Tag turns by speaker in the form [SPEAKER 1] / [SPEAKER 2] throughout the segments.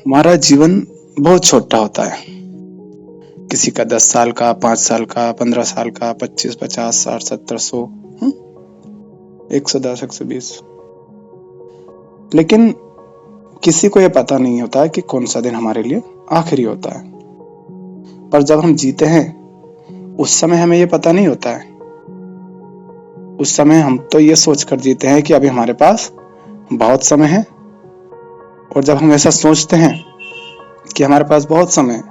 [SPEAKER 1] हमारा जीवन बहुत छोटा होता है। किसी का 10 साल का, 5 साल का, 15 साल का, 25, 50, 60, 70, 100, 110, 120। लेकिन किसी को यह पता नहीं होता है कि कौन सा दिन हमारे लिए आखिरी होता है। पर जब हम जीते हैं उस समय हमें यह पता नहीं होता है। उस समय हम तो ये सोच कर जीते हैं कि अभी हमारे पास बहुत समय है। और जब हम ऐसा सोचते हैं कि हमारे पास बहुत समय है,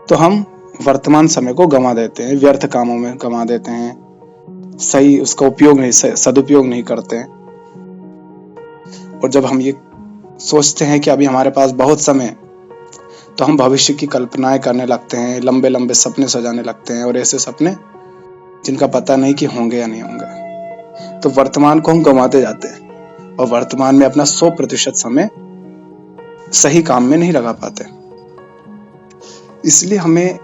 [SPEAKER 1] तो हम वर्तमान समय को गंवा देते हैं, व्यर्थ कामों में गंवा देते हैं, सही उसका उपयोग नहीं, सदुपयोग नहीं करते हैं। और जब हम ये सोचते हैं कि अभी हमारे पास बहुत समय है, तो हम भविष्य की कल्पनाएं करने लगते हैं, लंबे लंबे सपने सजाने लगते हैं, और ऐसे सपने जिनका पता नहीं कि होंगे या नहीं होंगे। तो वर्तमान को हम गंवाते जाते हैं और वर्तमान में अपना 100% समय सही काम में नहीं लगा पाते। इसलिए हमें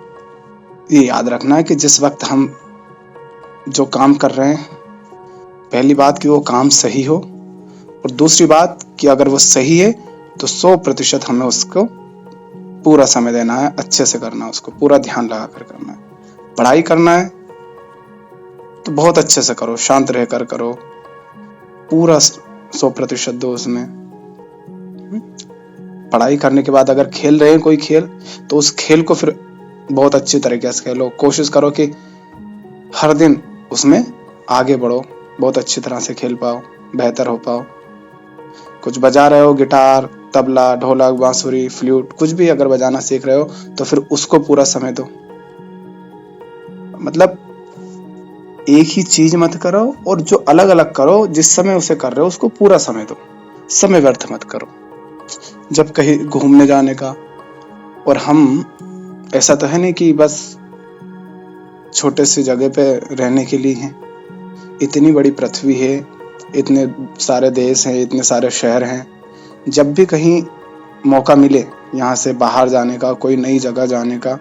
[SPEAKER 1] ये याद रखना है कि जिस वक्त हम जो काम कर रहे हैं, पहली बात कि वो काम सही हो, और दूसरी बात कि अगर वो सही है तो 100% हमें उसको पूरा समय देना है, अच्छे से करना है, उसको पूरा ध्यान लगा कर करना है। पढ़ाई करना है तो बहुत अच्छे से करो, शांत रहकर करो, पूरा 100% दो उसमें। पढ़ाई करने के बाद अगर खेल रहे हैं कोई खेल, तो उस खेल को फिर बहुत अच्छी तरीके से खेलो। कोशिश करो कि हर दिन उसमें आगे बढ़ो, बहुत अच्छी तरह से खेल पाओ, बेहतर हो पाओ। कुछ बजा रहे हो, गिटार, तबला, ढोलक, बांसुरी, फ्लूट, कुछ भी अगर बजाना सीख रहे हो, तो फिर उसको पूरा समय दो। मतलब एक ही चीज मत करो, और जो अलग अलग करो, जिस समय उसे कर रहे हो उसको पूरा समय दो, समय व्यर्थ मत करो। जब कहीं घूमने जाने का, और हम ऐसा तो है नहीं कि बस छोटे सी जगह पे रहने के लिए हैं। इतनी बड़ी पृथ्वी है, इतने सारे देश हैं, इतने सारे शहर हैं। जब भी कहीं मौका मिले यहाँ से बाहर जाने का, कोई नई जगह जाने का,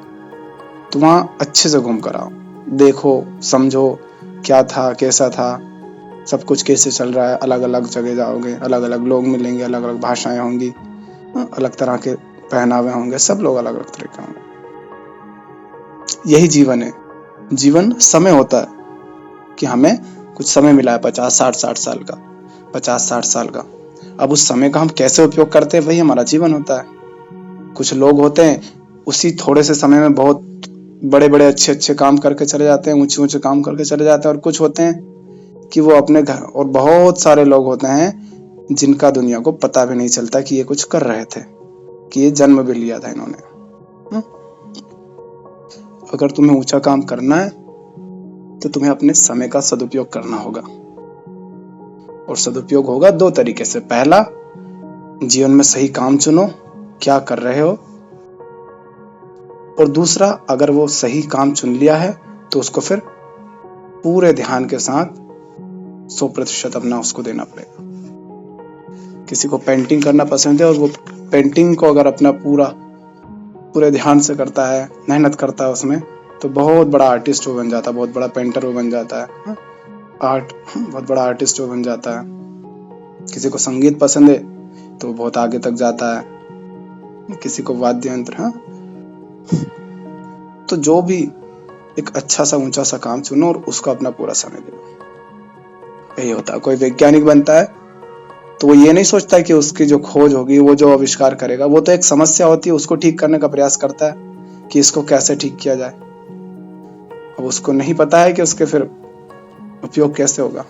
[SPEAKER 1] तो वहाँ अच्छे से घूम कर आओ, देखो, समझो क्या था, कैसा था, सब कुछ कैसे चल रहा है। अलग अलग जगह जाओगे, अलग अलग लोग मिलेंगे, अलग अलग भाषाएं होंगी, अलग तरह के पहनावे होंगे, सब लोग अलग अलग तरह के होंगे। यही जीवन है। जीवन समय होता है कि हमें कुछ समय मिला है, 50-60 साल का, 50-60 साल का। अब उस समय का हम कैसे उपयोग करते हैं, वही हमारा जीवन होता है। कुछ लोग होते हैं उसी थोड़े से समय में बहुत बड़े बड़े अच्छे अच्छे काम करके चले जाते हैं, ऊंचे ऊंचे काम करके चले जाते हैं। और कुछ होते हैं कि वो अपने घर, और बहुत सारे लोग होते हैं जिनका दुनिया को पता भी नहीं चलता कि ये कुछ कर रहे थे, कि ये जन्म भी लिया था इन्होंने। अगर तुम्हें ऊंचा काम करना है तो तुम्हें अपने समय का सदुपयोग करना होगा, और सदुपयोग होगा 2 तरीके से। पहला, जीवन में सही काम चुनो, क्या कर रहे हो। और दूसरा, अगर वो सही काम चुन लिया है तो उसको फिर पूरे ध्यान के साथ 100% अपना उसको देना पड़ेगा। किसी को पेंटिंग करना पसंद है, और वो पेंटिंग को अगर अपना पूरे ध्यान से करता है, मेहनत करता है उसमें, तो बहुत बड़ा आर्टिस्ट वो बन जाता है, बहुत बड़ा पेंटर वो बन जाता है, बहुत बड़ा आर्टिस्ट वो बन जाता है। किसी को संगीत पसंद है तो वो बहुत आगे तक जाता है, किसी को वाद्य यंत्र। तो जो भी एक अच्छा सा ऊंचा सा काम चुनो और उसको अपना पूरा समय दो, यही होता है। कोई वैज्ञानिक बनता है तो वो ये नहीं सोचता कि उसकी जो खोज होगी, वो जो आविष्कार करेगा, वो तो एक समस्या होती है, उसको ठीक करने का प्रयास करता है कि इसको कैसे ठीक किया जाए। अब उसको नहीं पता है कि उसके फिर उपयोग कैसे होगा।